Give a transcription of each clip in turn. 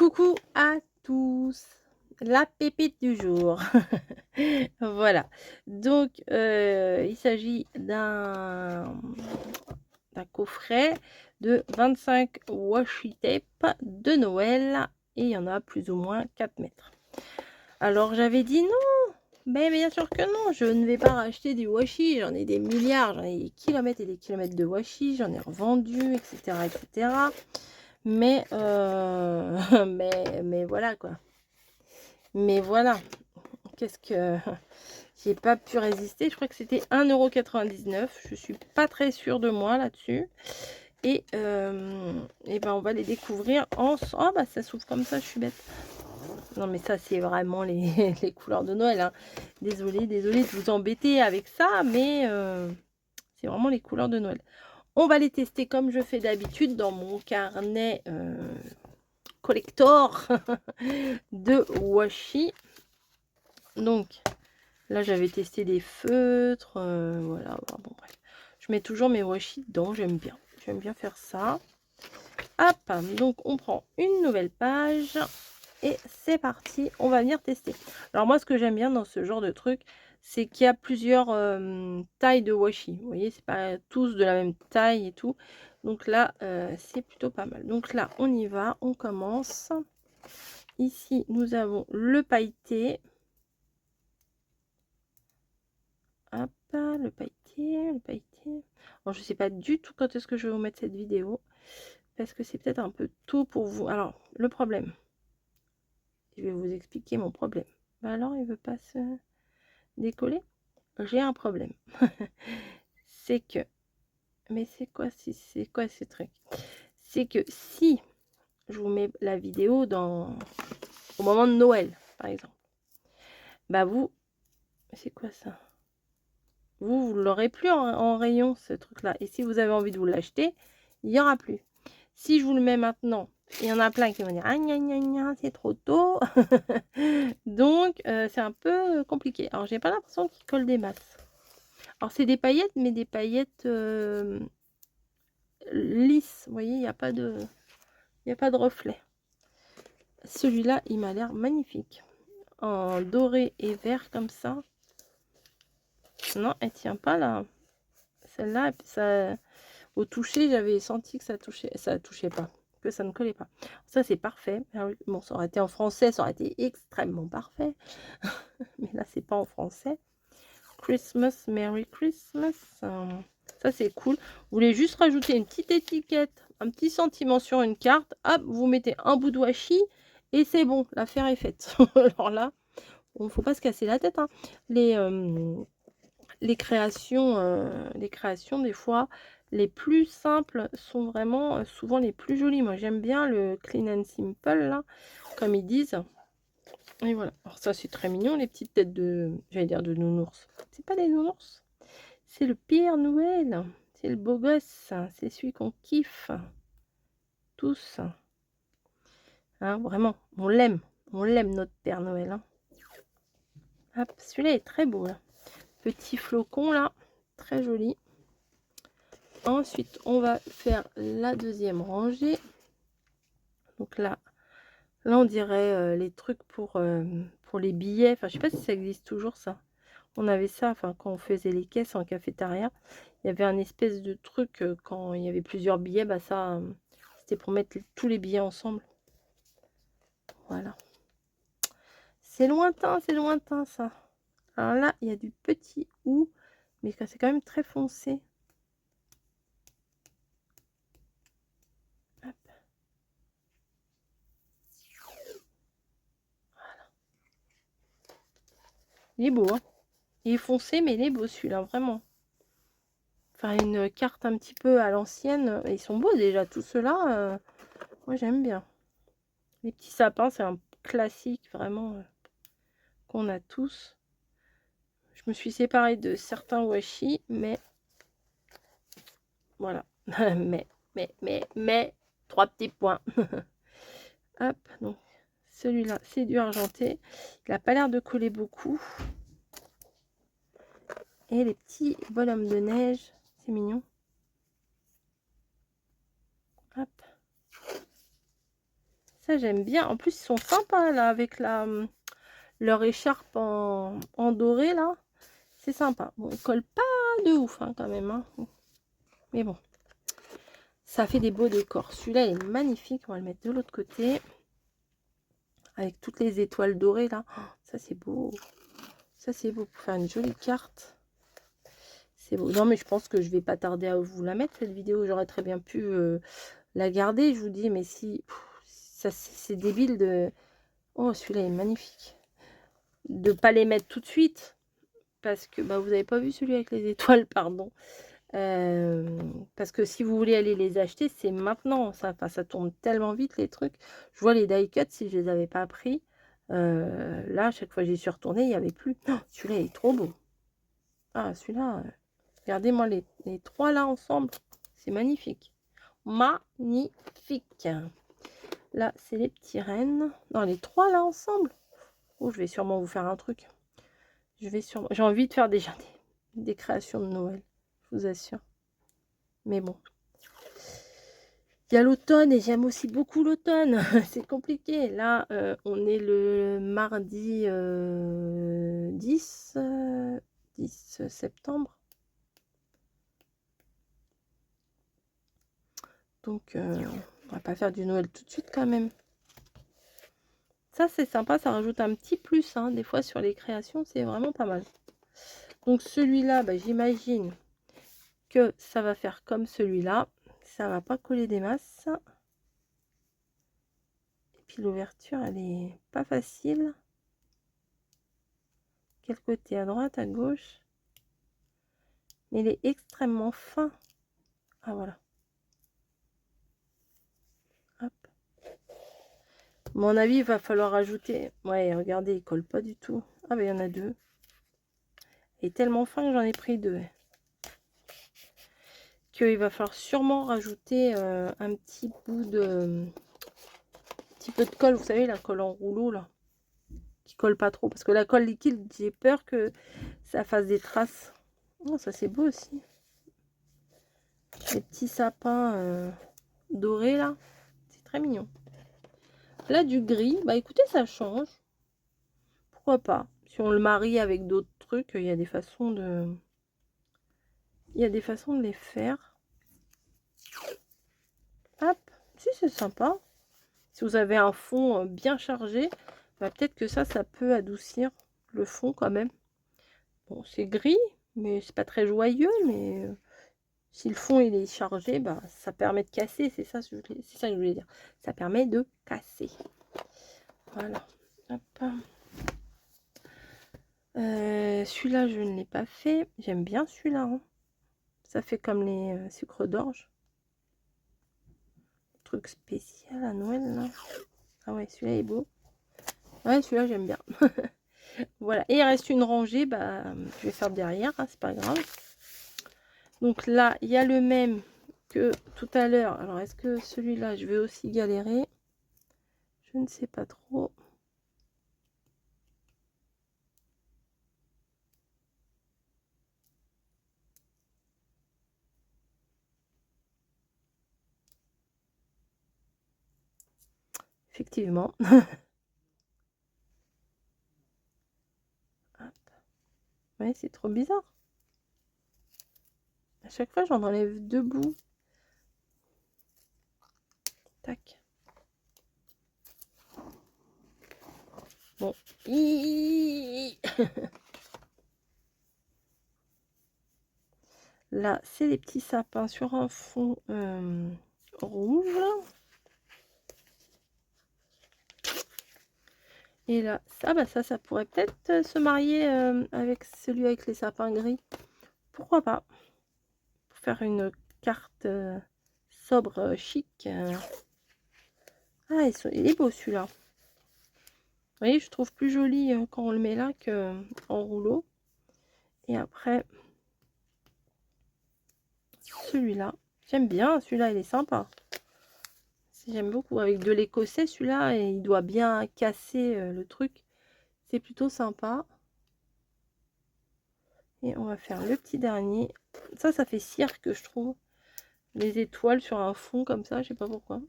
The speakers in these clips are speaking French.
Coucou à tous, la pépite du jour. Voilà, donc il s'agit d'un coffret de 25 washi tape de Noël et il y en a plus ou moins 4 mètres. Alors j'avais dit non, mais bien sûr que non, je ne vais pas racheter du washi, j'en ai des milliards, j'en ai des kilomètres et des kilomètres de washi, j'en ai revendu, etc., etc. Mais, mais voilà quoi. Mais voilà, qu'est-ce que j'ai pas pu résister. Je crois que c'était 1,99 €. Je suis pas très sûre de moi là-dessus. Et ben on va les découvrir en... Oh bah ça s'ouvre comme ça, je suis bête. Non mais ça c'est vraiment les, les couleurs de Noël, hein. Désolée de vous embêter avec ça, mais c'est vraiment les couleurs de Noël. On va les tester comme je fais d'habitude dans mon carnet collector de washi. Donc là j'avais testé des feutres, voilà, bon bref. Je mets toujours mes washi dedans, j'aime bien faire ça. Hop, donc on prend une nouvelle page et c'est parti, on va venir tester. Alors moi ce que j'aime bien dans ce genre de truc, c'est qu'il y a plusieurs tailles de washi. Vous voyez, c'est pas tous de la même taille et tout. Donc là, c'est plutôt pas mal. Donc là, on y va, on commence. Ici, nous avons le pailleté. Hop, le pailleté, le pailleté. Bon, je sais pas du tout quand est-ce que je vais vous mettre cette vidéo. Parce que c'est peut-être un peu tôt pour vous. Alors, le problème. Je vais vous expliquer mon problème. Bah alors, il veut pas se décoller. J'ai un problème. C'est que... Mais c'est quoi ce truc? C'est que si je vous mets la vidéo au moment de Noël, par exemple. Bah vous... C'est quoi ça? Vous l'aurez plus en rayon, ce truc-là. Et si vous avez envie de vous l'acheter, il n'y aura plus. Si je vous le mets maintenant, il y en a plein qui vont dire ah gna gna gna, c'est trop tôt. Donc c'est un peu compliqué. Alors j'ai pas l'impression qu'il colle des masses. Alors c'est des paillettes, mais des paillettes lisses. Vous voyez, il n'y a pas de reflet. Celui-là, il m'a l'air magnifique. En doré et vert comme ça. Non, elle tient pas là. Celle-là, ça, au toucher, j'avais senti que ça touchait pas, que ça ne collait pas. Ça, c'est parfait. Bon, ça aurait été en français, ça aurait été extrêmement parfait. Mais là, c'est pas en français. Christmas, Merry Christmas. Ça, c'est cool. Vous voulez juste rajouter une petite étiquette, un petit sentiment sur une carte. Hop, vous mettez un bout de washi et c'est bon, l'affaire est faite. Alors là, il ne faut pas se casser la tête, hein. Les créations, des fois, les plus simples sont vraiment souvent les plus jolies. Moi, j'aime bien le clean and simple, là, comme ils disent. Et voilà. Alors ça, c'est très mignon, les petites têtes de... J'allais dire de nounours. C'est pas des nounours. C'est le Père Noël. C'est le beau gosse. C'est celui qu'on kiffe. Tous. Hein, vraiment, on l'aime. On l'aime, notre Père Noël. Hein. Hop, celui-là est très beau, là. Petit flocon, là. Très joli. Ensuite, on va faire la deuxième rangée. Donc là on dirait les trucs pour les billets. Enfin, je sais pas si ça existe toujours, ça. On avait ça, enfin, quand on faisait les caisses en cafétéria. Il y avait un espèce de truc, quand il y avait plusieurs billets, bah ça, c'était pour mettre tous les billets ensemble. Voilà. C'est lointain, ça. Alors là, il y a du petit ou, mais c'est quand même très foncé. Hop. Voilà. Il est beau, hein. Il est foncé, mais il est beau celui-là, vraiment. Enfin, une carte un petit peu à l'ancienne. Ils sont beaux déjà, tous ceux-là. Moi, j'aime bien. Les petits sapins, c'est un classique, vraiment, qu'on a tous. Je me suis séparée de certains washi, mais... Voilà. mais... 3 petits points. Hop, donc, celui-là, c'est du argenté. Il n'a pas l'air de coller beaucoup. Et les petits bonhommes de neige, c'est mignon. Hop. Ça, j'aime bien. En plus, ils sont sympas, là, avec leur écharpe en doré, là. C'est sympa. Bon, ils collent pas de ouf, hein, quand même. Hein. Mais bon. Ça fait des beaux décors. Celui-là est magnifique. On va le mettre de l'autre côté. Avec toutes les étoiles dorées, là. Oh, ça, c'est beau. Ça, c'est beau pour faire une jolie carte. C'est beau. Non, mais je pense que je vais pas tarder à vous la mettre, cette vidéo. J'aurais très bien pu la garder, je vous dis. Mais si... ça, c'est débile de... Oh, celui-là est magnifique. De pas les mettre tout de suite. Parce que bah, vous n'avez pas vu celui avec les étoiles, pardon. Parce que si vous voulez aller les acheter, c'est maintenant. Ça tourne tellement vite, les trucs. Je vois les die cuts, si je les avais pas pris. Là, à chaque fois que j'y suis retournée, il n'y avait plus. Oh, celui-là est trop beau. Ah, celui-là, regardez-moi les trois là ensemble. C'est magnifique. Magnifique. Là, c'est les petits rennes. Non, les trois là ensemble. Oh, je vais sûrement vous faire un truc. J'ai envie de faire déjà des créations de Noël. Je vous assure. Mais bon. Il y a l'automne et j'aime aussi beaucoup l'automne. C'est compliqué. Là, on est le mardi 10 septembre. Donc, on va pas faire du Noël tout de suite quand même. Ça, c'est sympa. Ça rajoute un petit plus. Hein, des fois, sur les créations, c'est vraiment pas mal. Donc, celui-là, bah, j'imagine que ça va faire comme celui-là. Ça va pas coller des masses. Et puis, l'ouverture, elle est pas facile. Quel côté? À droite, à gauche? Mais il est extrêmement fin. Ah, voilà. Hop. À mon avis, il va falloir ajouter... Ouais, regardez, il colle pas du tout. Ah, ben, il y en a deux. Il est tellement fin que j'en ai pris deux. Qu'il va falloir sûrement rajouter un petit bout de... petit peu de colle. Vous savez, la colle en rouleau, là. Qui colle pas trop. Parce que la colle liquide, j'ai peur que ça fasse des traces. Oh, ça, c'est beau aussi. Les petits sapins dorés, là. C'est très mignon. Là, du gris, bah écoutez, ça change. Pourquoi pas? Si on le marie avec d'autres trucs, il y a des façons de... Il y a des façons de les faire. Hop, si c'est sympa. Si vous avez un fond bien chargé, bah, peut-être que ça peut adoucir le fond quand même. Bon, c'est gris, mais c'est pas très joyeux, mais si le fond il est chargé, bah, ça permet de casser. C'est ça que je voulais dire. Ça permet de casser. Voilà. Hop. Celui-là, je ne l'ai pas fait. J'aime bien celui-là. Hein. Ça fait comme les sucres d'orge. Truc spécial à Noël, là. Ah ouais, celui-là est beau. Ouais, celui-là, j'aime bien. Voilà. Et il reste une rangée. Bah, je vais faire derrière. Hein, c'est pas grave. Donc là, il y a le même que tout à l'heure. Alors, est-ce que celui-là, je vais aussi galérer? Je ne sais pas trop. Effectivement. Ouais, c'est trop bizarre. À chaque fois, j'en enlève deux bouts. Tac. Bon. Là, c'est les petits sapins sur un fond rouge. Et là, ça pourrait peut-être se marier avec celui avec les sapins gris. Pourquoi pas? Pour faire une carte sobre, chic. Ah, il est beau celui-là. Vous voyez, je trouve plus joli quand on le met là qu'en rouleau. Et après, celui-là. J'aime bien, celui-là, il est sympa. J'aime beaucoup. Avec de l'écossais, celui-là, et il doit bien casser le truc. C'est plutôt sympa. Et on va faire le petit dernier. Ça fait cirque, je trouve. Les étoiles sur un fond comme ça, je sais pas pourquoi.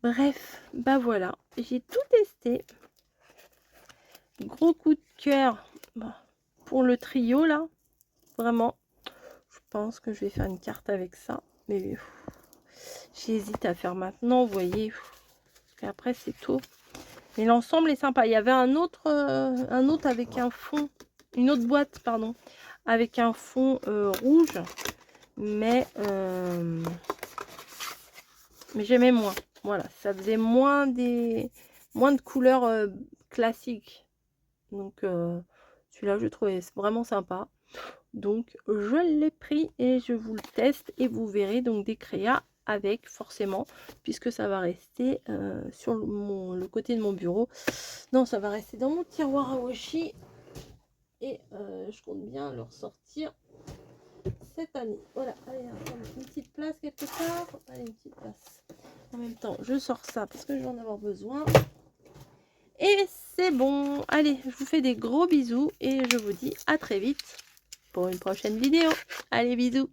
Bref, bah voilà, j'ai tout testé. Gros coup de cœur pour le trio là. Vraiment, je pense que je vais faire une carte avec ça. Mais j'hésite à faire maintenant, vous voyez. Parce qu'après c'est tôt. Mais l'ensemble est sympa. Il y avait un autre avec un fond, une autre boîte, pardon, avec un fond rouge. Mais j'aimais moins. Voilà, ça faisait moins de couleurs classiques. Donc celui-là, je trouvais vraiment sympa. Donc je l'ai pris et je vous le teste et vous verrez donc des créas avec forcément, puisque ça va rester sur le côté de mon bureau. Non, ça va rester dans mon tiroir à washi et je compte bien le ressortir cette année. Voilà, allez, une petite place quelque part. Allez, une petite place. En même temps, je sors ça parce que je vais en avoir besoin. Et c'est bon. Allez, je vous fais des gros bisous et je vous dis à très vite pour une prochaine vidéo. Allez, bisous.